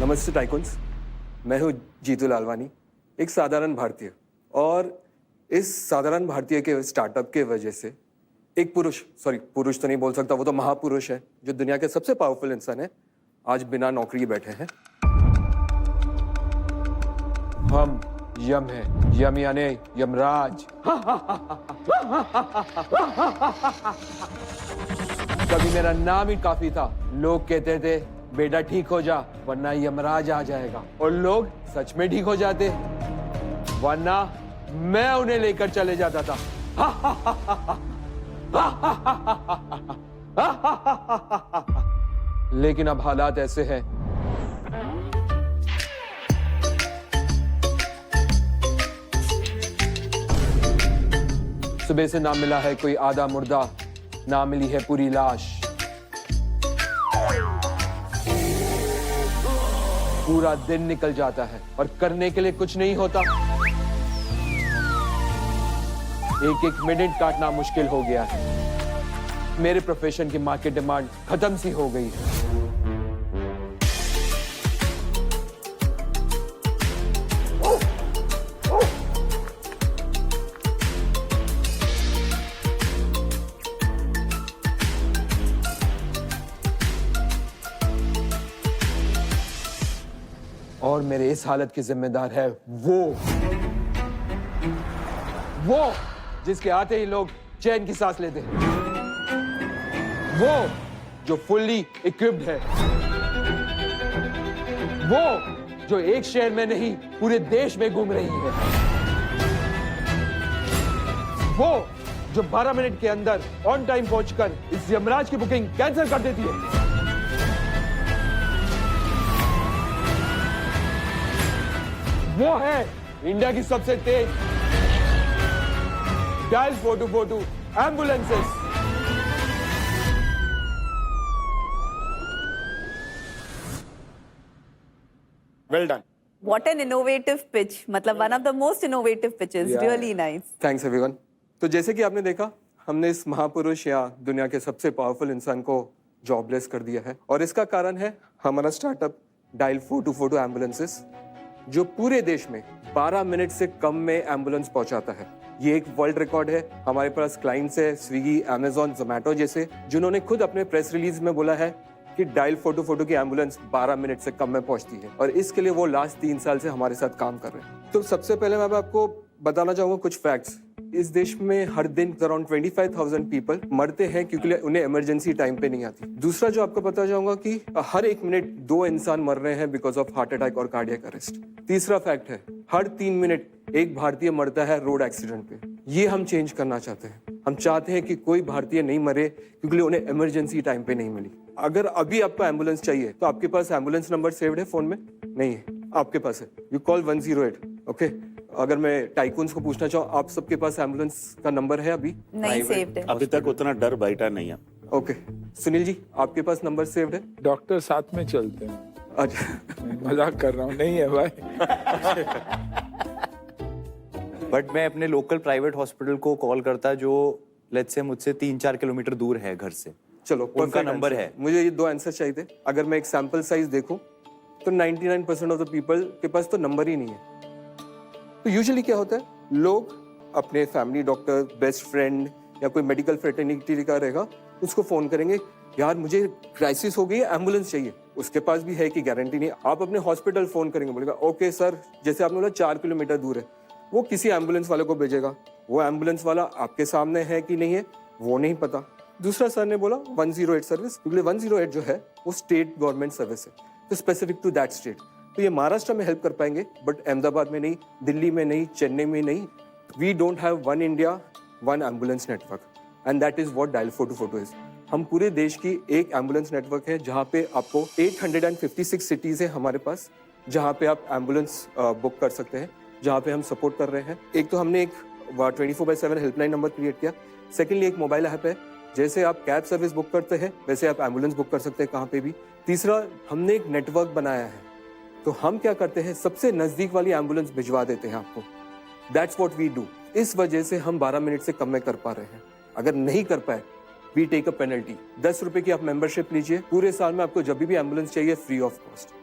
नमस्ते टाइकून्स, मैं हूँ जीतू लालवानी, एक साधारण भारतीय। और इस साधारण भारतीय के स्टार्टअप के वजह से एक पुरुष तो नहीं बोल सकता, वो तो महापुरुष है, जो दुनिया के सबसे पावरफुल इंसान है, आज बिना नौकरी बैठे हैं। हम यम हैं, यम यानी यमराज। कभी मेरा नाम ही काफी था, लोग कहते थे बेटा ठीक हो जा वरना यमराज आ जाएगा, और लोग सच में ठीक हो जाते, वरना मैं उन्हें लेकर चले जाता था। लेकिन अब हालात ऐसे हैं, सुबह से ना मिला है कोई आधा मुर्दा, ना मिली है पूरी लाश। पूरा दिन निकल जाता है और करने के लिए कुछ नहीं होता। एक एक मिनट काटना मुश्किल हो गया है। मेरे प्रोफेशन की मार्केट डिमांड खत्म सी हो गई है। और मेरे इस हालत के जिम्मेदार है वो जिसके आते ही लोग चैन की सांस लेते हैं, वो जो फुल्ली इक्विप्ड है, वो जो एक शहर में नहीं पूरे देश में घूम रही है, वो जो 12 मिनट के अंदर ऑन टाइम पहुंचकर इस यमराज की बुकिंग कैंसिल कर देती है। वो है इंडिया की सबसे तेज dial 4242 ambulances. Well done. What an innovative pitch. मतलब one of the most innovative pitches. Really nice. Thanks everyone. तो जैसे कि आपने देखा, हमने इस महापुरुष या दुनिया के सबसे पावरफुल इंसान को जॉबलेस कर दिया है, और इसका कारण है हमारा स्टार्टअप डायल 4242 एम्बुलेंसेस, जो पूरे देश में 12 मिनट से कम में एम्बुलेंस पहुंचाता है। ये एक वर्ल्ड रिकॉर्ड है। हमारे पास क्लाइंट्स है स्विगी, अमेजॉन, जोमैटो जैसे, जिन्होंने खुद अपने प्रेस रिलीज में बोला है कि डायल 4242 की एम्बुलेंस 12 मिनट से कम में पहुंचती है, और इसके लिए वो लास्ट 3 साल से हमारे साथ काम कर रहे हैं। तो सबसे पहले मैं आपको बताना चाहूंगा कुछ फैक्ट्स। इस देश में हर दिन अराउंड 25,000 पीपल मरते हैं क्योंकि उन्हें इमरजेंसी टाइम पे नहीं आती। दूसरा जो आपको पता चाहूंगा कि हर 1 मिनट 2 इंसान मर रहे हैं बिकॉज ऑफ हार्ट अटैक और कार्डियक अरेस्ट। तीसरा फैक्ट है, हर 3 मिनट एक भारतीय मरता है रोड एक्सीडेंट पे। ये हम चेंज करना चाहते हैं। हम चाहते हैं कि कोई भारतीय नहीं मरे क्योंकि उन्हें इमरजेंसी टाइम पे नहीं मिली। अगर अभी आपको एम्बुलेंस चाहिए तो आपके पास एम्बुलेंस नंबर सेव्ड है फोन में? नहीं है, आपके पास है, यू कॉल 108। ओके, अगर मैं टाइकून्स को पूछना चाहूँ, आप सबके पास एम्बुलेंस का नंबर है? अभी नहीं सेव्ड है। अभी तक उतना डर बैठा नहीं है। ओके, सुनील जी आपके पास नंबर सेव्ड है? डॉक्टर साथ में चलते हैं। अच्छा मजाक कर रहा हूँ, नहीं है भाई। बट मैं अपने लोकल प्राइवेट हॉस्पिटल को कॉल करता जो लेट्स से मुझसे 3-4 किलोमीटर दूर है घर से। चलो, उनका नंबर है। मुझे ये 2 आंसर चाहिए थे। अगर मैं एक सैंपल साइज देखूं तो 99% ऑफ द पीपल के पास तो नंबर ही नहीं है। तो यूजुअली क्या होता है, लोग अपने फैमिली डॉक्टर, बेस्ट फ्रेंड या कोई मेडिकल फ्रेटर्निटी का रहेगा, उसको फोन करेंगे, यार मुझे क्राइसिस हो गई है, एम्बुलेंस चाहिए। उसके पास भी है कि गारंटी नहीं। आप अपने हॉस्पिटल फोन करेंगे, बोलेगा ओके सर, जैसे आपने बोला 4 किलोमीटर दूर है, वो किसी एम्बुलेंस वाले को भेजेगा। वो एम्बुलेंस वाला आपके सामने है कि नहीं है वो नहीं पता। दूसरा सर ने बोला 108 सर्विस, क्योंकि 108 जो है वो स्टेट गवर्नमेंट सर्विस है, तो स्पेसिफिक टू दैट स्टेट। तो ये महाराष्ट्र में हेल्प कर पाएंगे, बट अहमदाबाद में नहीं, दिल्ली में नहीं, चेन्नई में नहीं। We don't have one India one ambulance network, and that is what dial 4242 is. हम पूरे देश की एक एम्बुलेंस नेटवर्क है, जहाँ पे आपको 856 सिटीज है हमारे पास, जहाँ पे आप एम्बुलेंस बुक कर सकते हैं, जहाँ पे हम सपोर्ट कर रहे हैं। एक तो हमने एक 24/7 हेल्पलाइन नंबर क्रिएट किया। सेकेंडली एक मोबाइल ऐप है, जैसे आप कैब सर्विस बुक करते हैं वैसे आप एम्बुलेंस बुक कर सकते हैं कहाँ पे भी। तीसरा, हमने एक नेटवर्क बनाया है, तो हम क्या करते हैं, सबसे नजदीक वाली एम्बुलेंस भिजवा देते हैं आपको। That's what we do. इस वजह से हम 12 मिनट से कम में कर पा रहे हैं। अगर नहीं कर पाए, वी टेक अ पेनल्टी। 10 रुपए की आप मेंबरशिप लीजिए, पूरे साल में आपको जब भी एम्बुलेंस चाहिए फ्री ऑफ कॉस्ट।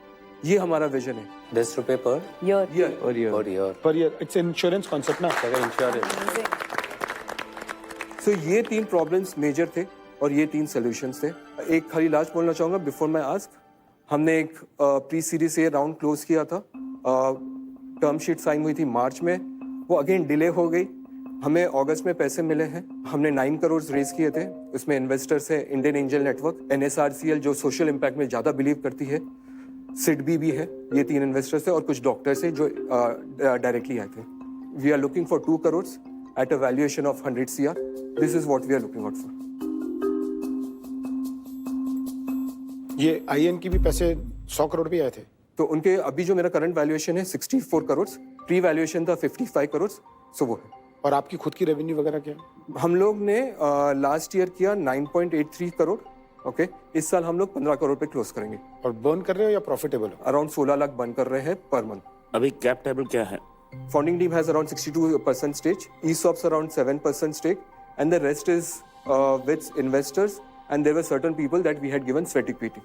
ये हमारा विजन है। 10 रुपए पर Year. ईयर और ये और year per year it's insurance concept ना इंश्योरेंस सो ये 3 प्रॉब्लम्स मेजर थे और ये 3 सॉल्यूशंस थे। एक खाली लास्ट बोलना चाहूँगा बिफोर माई आस्क, हमने एक प्री सीरीज से राउंड क्लोज किया था। टर्म शीट साइन हुई थी मार्च में, वो अगेन डिले हो गई। हमें अगस्त में पैसे मिले हैं। हमने 9 करोड़ रेज किए थे। उसमें इन्वेस्टर्स है इंडियन एंजल नेटवर्क, NSRCL जो सोशल इम्पैक्ट में ज़्यादा बिलीव करती है, सिडबी भी है। ये 3 इन्वेस्टर्स थे और कुछ डॉक्टर्स है जो डायरेक्टली आए थे। We are looking for 2 crore at a valuation of 100 CR। This is what we are looking out for. ये आईएन की भी पैसे 100 करोड़ भी आए थे। तो उनके अभी जो मेरा करंट वैल्यूएशन है 64 करोड़, प्री वैल्यूएशन था 55 करोड़, सो वो है। और आपकी खुद की रेवेन्यू वगैरह क्या है? हम लोग ने लास्ट ईयर किया 9.83 करोड़। ओके, इस साल हम लोग 15 करोड़ पे क्लोज करेंगे। और बर्न कर रहे हो या प्रॉफिटेबल हो? अराउंड 16 लाख बर्न कर रहे हैं पर मंथ। अभी कैप टेबल क्या है? Founding team has around 62% stake, ESOPs around 7% stake, and the rest is with investors. And there were certain people that we had given sweat equity.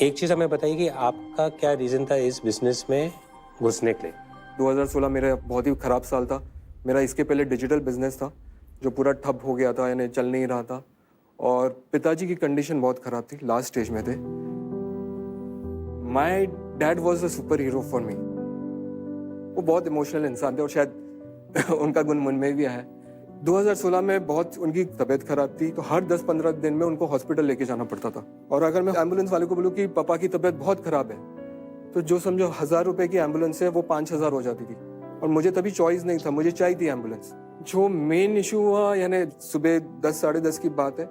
एक चीज हमें बताइए कि आपका क्या रीजन था इस बिजनेस में घुसने के लिए? 2016 मेरा बहुत ही खराब साल था। मेरा इसके पहले डिजिटल बिजनेस था जो पूरा ठप हो गया था, यानी चल नहीं रहा था। और पिताजी की कंडीशन बहुत खराब थी, लास्ट स्टेज में थे। My dad was a super hero for me. वो बहुत इमोशनल इंसान थे और शायद उनका गुण मन में भी आया। 2016 में बहुत उनकी तबीयत खराब थी, तो हर 10-15 दिन में उनको हॉस्पिटल लेके जाना पड़ता था। और अगर मैं एम्बुलेंस वाले को बोलूँ कि पापा की तबीयत बहुत खराब है, तो जो समझो 1000 रुपए की एम्बुलेंस है वो 5000 हो जाती थी। और मुझे तभी चॉइस नहीं था, मुझे चाहिए थी एम्बुलेंस। जो मेन इशू हुआ, यानी सुबह 10-10:30 की बात है,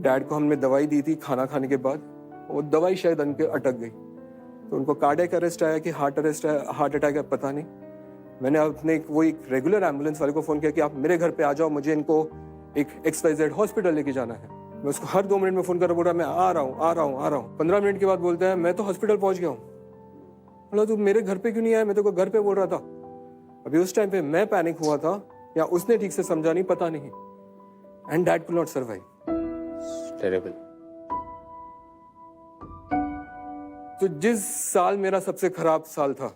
डैड को हमने दवाई दी थी खाना खाने के बाद। वो दवाई शायद उनके अटक गई, तो उनको कार्डियक अरेस्ट आया कि हार्ट अटैक है, पता नहीं। मैंने अपने वो एक रेगुलर एम्बुलेंस वाले को फ़ोन किया कि आप मेरे घर पे आ जाओ, मुझे इनको एक XYZ हॉस्पिटल लेके जाना है। मैं उसको हर 2 मिनट में फ़ोन कर बोल रहा मैं आ रहा हूँ। 15 मिनट के बाद बोलता है मैं तो हॉस्पिटल पहुँच गया हूँ। बोला तू मेरे घर पे क्यों नहीं आया? मैं तो घर पे बोल रहा था। अभी उस टाइम पे मैं पैनिक हुआ था या उसने ठीक से समझा नहीं, पता नहीं। And dad could not survive. Terrible. तो जिस साल मेरा सबसे खराब साल था,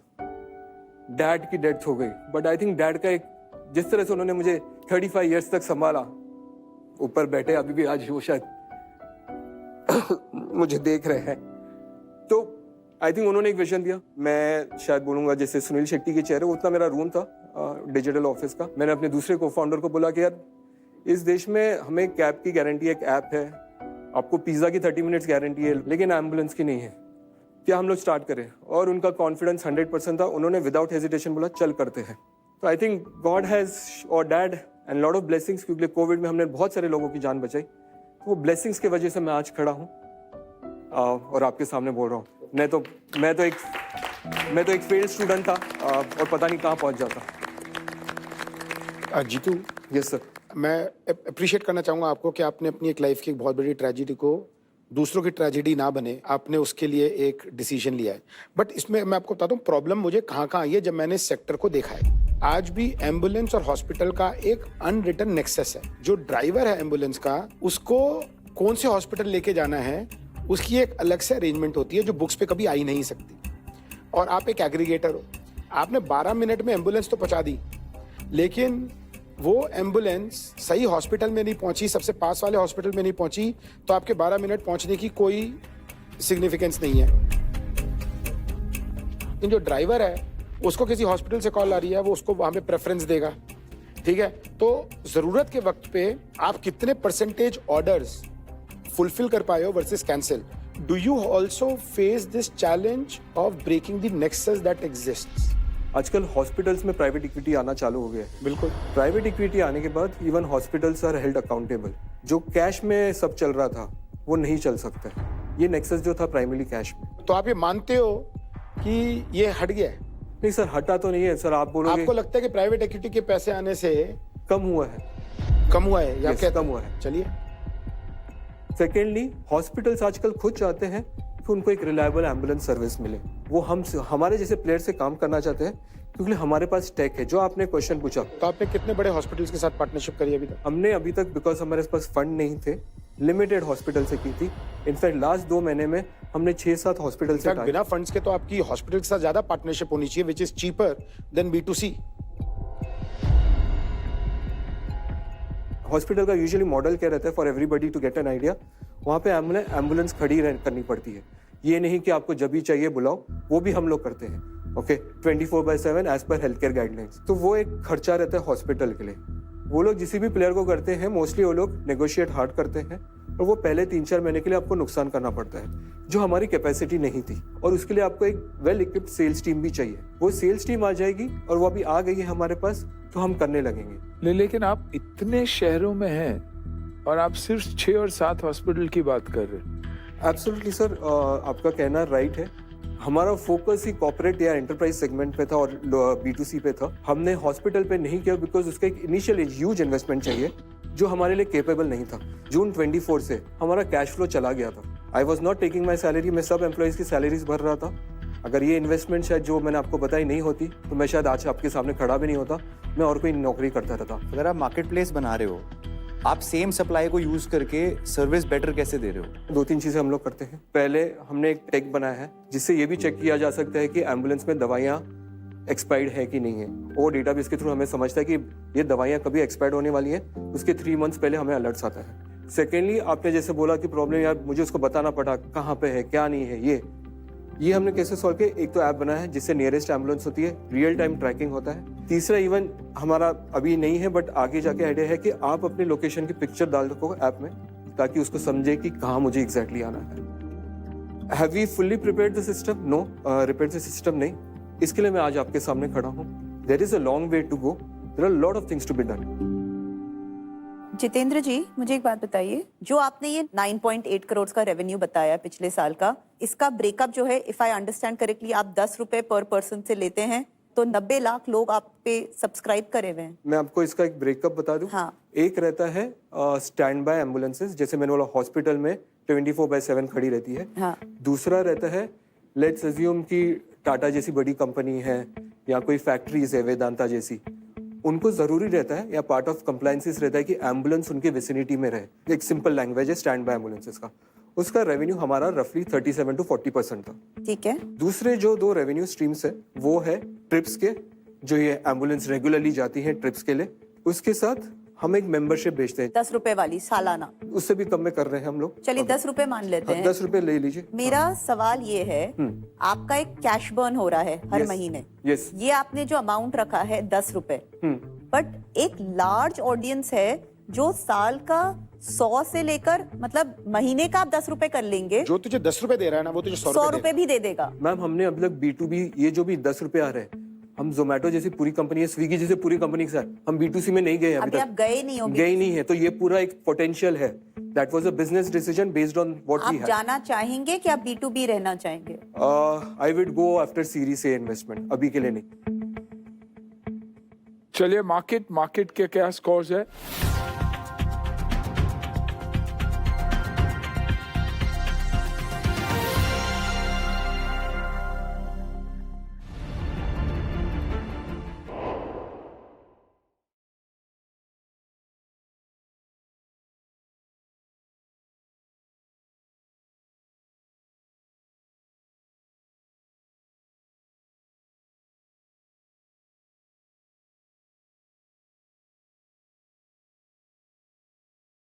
डैड की डेथ हो गई। बट आई थिंक डैड का एक, जिस तरह से उन्होंने मुझे 35 इयर्स तक संभाला, ऊपर बैठे अभी भी आज वो शायद मुझे देख रहे हैं, तो आई थिंक उन्होंने एक विजन दिया। मैं शायद बोलूंगा जैसे सुनील शेट्टी के चेहरे, उतना मेरा रूम था डिजिटल ऑफिस का। मैंने अपने दूसरे को फाउंडर को बोला कि यार इस देश में हमें कैब की गारंटी, एक ऐप है, आपको पिज्जा की 30 मिनट्स गारंटी है, लेकिन एम्बुलेंस की नहीं है, क्या हम लोग स्टार्ट करें? और उनका कॉन्फिडेंस 100% था। उन्होंने विदाउट हेजिटेशन बोला चल करते हैं। तो आई थिंक गॉड हैज और dad and lot of blessings, क्योंकि कोविड में हमने बहुत सारे लोगों की जान बचाई। तो वो ब्लेसिंग्स की वजह से मैं आज खड़ा हूँ और आपके सामने बोल रहा हूँ। मैं तो एक फेल्ड स्टूडेंट था और पता नहीं कहाँ पहुँच जाता। Jitu, yes sir. मैं अप्रिशिएट करना चाहूँगा आपको कि आपने अपनी एक लाइफ की एक बहुत बड़ी ट्रेजेडी को दूसरों की ट्रेजेडी ना बने, आपने उसके लिए एक डिसीजन लिया है। बट इसमें मैं आपको बताता हूँ प्रॉब्लम मुझे कहाँ आई है जब मैंने इस सेक्टर को देखा है। आज भी एम्बुलेंस और हॉस्पिटल का एक अनरिटन नेक्सस है। जो ड्राइवर है एम्बुलेंस का, उसको कौन से हॉस्पिटल लेके जाना है, उसकी एक अलग से अरेंजमेंट होती है जो बुक्स पे कभी आई नहीं सकती। और आप एक एग्रीगेटर हो, आपने 12 मिनट में एम्बुलेंस तो पहुंचा दी, लेकिन वो एम्बुलेंस सही हॉस्पिटल में नहीं पहुंची, सबसे पास वाले हॉस्पिटल में नहीं पहुंची, तो आपके 12 मिनट पहुंचने की कोई सिग्निफिकेंस नहीं है। लेकिन जो ड्राइवर है उसको किसी हॉस्पिटल से कॉल आ रही है, वो उसको वहां पे प्रेफरेंस देगा, ठीक है? तो जरूरत के वक्त पे आप कितने परसेंटेज ऑर्डर्स फुलफिल कर पाए हो versus cancel. Do you also face this challenge of breaking the nexus that exists? आजकल हॉस्पिटल्स में प्राइवेट इक्विटी आना चालू हो गया है। बिल्कुल। प्राइवेट इक्विटी आने के बाद even hospitals are held accountable. जो कैश में सब चल रहा था वो नहीं चल सकता है। ये नेक्सस जो था प्राइमरी कैश में। तो आप ये मानते हो कि ये हट गया है? नहीं सर, हटा तो नहीं है सर। आप बोलोगे आपको लगता है कि प्राइवेट इक्विटी के पैसे आने से कम हुआ है? कम हुआ है या Yes, क्या कम हुआ है। चलिए। सेकेंडली, हॉस्पिटल्स आजकल खुद चाहते हैं कि उनको एक रिलायबल एम्बुलेंस सर्विस मिले। वो हमारे जैसे प्लेयर से काम करना चाहते हैं क्योंकि हमारे पास टेक है। जो आपने क्वेश्चन पूछा, तो आपने कितने बड़े हॉस्पिटल्स के साथ पार्टनरशिप करी अभी तक? हमने अभी तक, बिकॉज हमारे पास फंड नहीं थे, लिमिटेड हॉस्पिटल से की थी। इनफैक्ट लास्ट 2 महीने में हमने 6-7 हॉस्पिटल से इनफैक्ट बिना फंड्स के तो आपकी हॉस्पिटल के साथ ज्यादा पार्टनरशिप होनी चाहिए which is cheaper than B2C। Hospital का यूजुअली मॉडल क्या रहता है for everybody to get an idea, वहाँ पे एम्बुलेंस खड़ी करनी पड़ती है। ये नहीं कि आपको जब भी चाहिए बुलाओ, वो भी हम लोग करते हैं। Okay 24/7 as per health care guidelines. तो वो एक खर्चा रहता है हॉस्पिटल के लिए। वो लोग जिस भी प्लेयर को करते हैं मोस्टली वो लोग नेगोशिएट हार्ड करते हैं और वो पहले 3-4 महीने के लिए आपको नुकसान करना पड़ता है जो हमारी कैपेसिटी नहीं थी, और उसके लिए आपको एक वेल इक्विप्ड सेल्स टीम भी चाहिए। वो सेल्स टीम आ जाएगी और वो अभी आ गई है हमारे पास, तो हम करने लगेंगे। लेकिन आप इतने शहरों में हैं और आप सिर्फ 6 और 7 हॉस्पिटल की बात कर रहे हैं। एब्सोल्युटली सर, आपका कहना राइट है। हमारा फोकस ही कॉर्पोरेट या एंटरप्राइज सेगमेंट पे था और B2C पे था। हमने हॉस्पिटल पे नहीं किया बिकॉज उसका एक इनिशियल ह्यूज इन्वेस्टमेंट चाहिए जो हमारे लिए केपेबल नहीं था। जून 24 से हमारा कैश फ्लो चला गया था। I was not taking my salary, मैं सब एम्प्लॉयज की सैलरीज भर रहा था। अगर ये इन्वेस्टमेंट शायद जो मैंने आपको बताई नहीं होती तो मैं शायद आज आपके सामने खड़ा भी नहीं होता, मैं और कोई नौकरी करता रहता। अगर आप मार्केट प्लेस बना रहे हो, आप सेम सप्लाई को यूज करके सर्विस बेटर कैसे दे रहे हो? 2-3 चीजें हम लोग करते हैं। पहले हमने एक टेक बनाया है जिससे ये भी चेक किया जा सकता है कि एम्बुलेंस में दवाइयाँ एक्सपायर्ड है कि नहीं है। वो डेटाबेस के थ्रू हमें समझता है कि ये दवाइयाँ कभी एक्सपायर्ड होने वाली हैं, उसके 3 मंथ्स पहले हमें अलर्ट्स आता है। सेकेंडली, आपने जैसे बोला कि प्रॉब्लम यार मुझे उसको बताना पड़ा कहाँ पे है क्या नहीं है, ये हमने कैसे सॉल्व किया। एक तो ऐप बनाया है जिससे नियरेस्ट एम्बुलेंस होती है, रियल टाइम ट्रैकिंग होता है। तीसरा, इवन हमारा अभी नहीं है बट आगे जाके आइडिया है कि आप अपने लोकेशन की पिक्चर डाल रखो ऐप में ताकि उसको समझे कि कहाँ मुझे एग्जैक्टली आना है। Have we fully prepared the system? No, prepared the system नहीं। इसके लिए मैं आज आपके सामने खड़ा हूँ। There is a long way to go, there are lot of things to be done. Jitendra ji, मुझे एक बात बताइए, जो आपने ये 9.8 करोड़ का रेवेन्यू बताया पिछले साल का, इसका ब्रेकअप जो है, इफ आई अंडरस्टैंड करेक्टली, आप 10 रुपए पर पर्सन से लेते हैं, तो 90 लाख लोग आप पे सब्सक्राइब करे हुए हैं। मैं आपको इसका एक ब्रेकअप बता दूं। हाँ। एक रहता है स्टैंड बाय एम्बुलेंसेज, जैसे मैंने बोला हॉस्पिटल में 24/7 खड़ी रहती है। हाँ। दूसरा रहता है, लेट्स अज्यूम कि टाटा जैसी बड़ी कंपनी है या कोई फैक्ट्रीज है वेदांता जैसी, उनको जरूरी रहता है या पार्ट ऑफ कंप्लायंसेस रहता है कि एम्बुलेंस उनके विसिनिटी में रहे। एक सिंपल लैंग्वेज है स्टैंड बाय एम्बुलेंसेस का। उसका रेवेन्यू हमारा रफली 37 to 40% था। ठीक है। दूसरे जो 2 रेवेन्यू स्ट्रीम्स है वो है ट्रिप्स के, जो ये एम्बुलेंस रेगुलरली जाती है ट्रिप्स के लिए, उसके साथ हम एक मेंबरशिप बेचते हैं 10 रुपए वाली सालाना। उससे भी कम में कर रहे हैं हम लोग। चलिए 10 रुपए मान लेते हैं। 10 रुपए ले लीजिए। मेरा सवाल ये है, आपका एक कैश बर्न हो रहा है हर Yes. महीने। Yes. ये आपने जो अमाउंट रखा है 10 रुपए, बट एक लार्ज ऑडियंस है जो साल का 100 से लेकर, मतलब महीने का आप 10 रुपए कर लेंगे, जो तुझे 10 रुपए दे रहा है ना वो तुझे 100 100 रुपए रुपए भी दे देगा। मैम हमने अब तक B2B ये जो भी 10 रुपए आ रहे हैं, हम जोमेटो जैसी पूरी कंपनी है, स्विगी जैसी पूरी कंपनी के साथ हम B2C में नहीं गए अभी अभी तक। आप गए नहीं हो गए नहीं है, तो ये पूरा एक पोटेंशियल है। That was a business decision based on what we आप हैड। जाना चाहेंगे कि आप B2B रहना चाहेंगे? I would go after series A investment, अभी के लिए नहीं। चलिए मार्केट के क्या स्कोर्स है?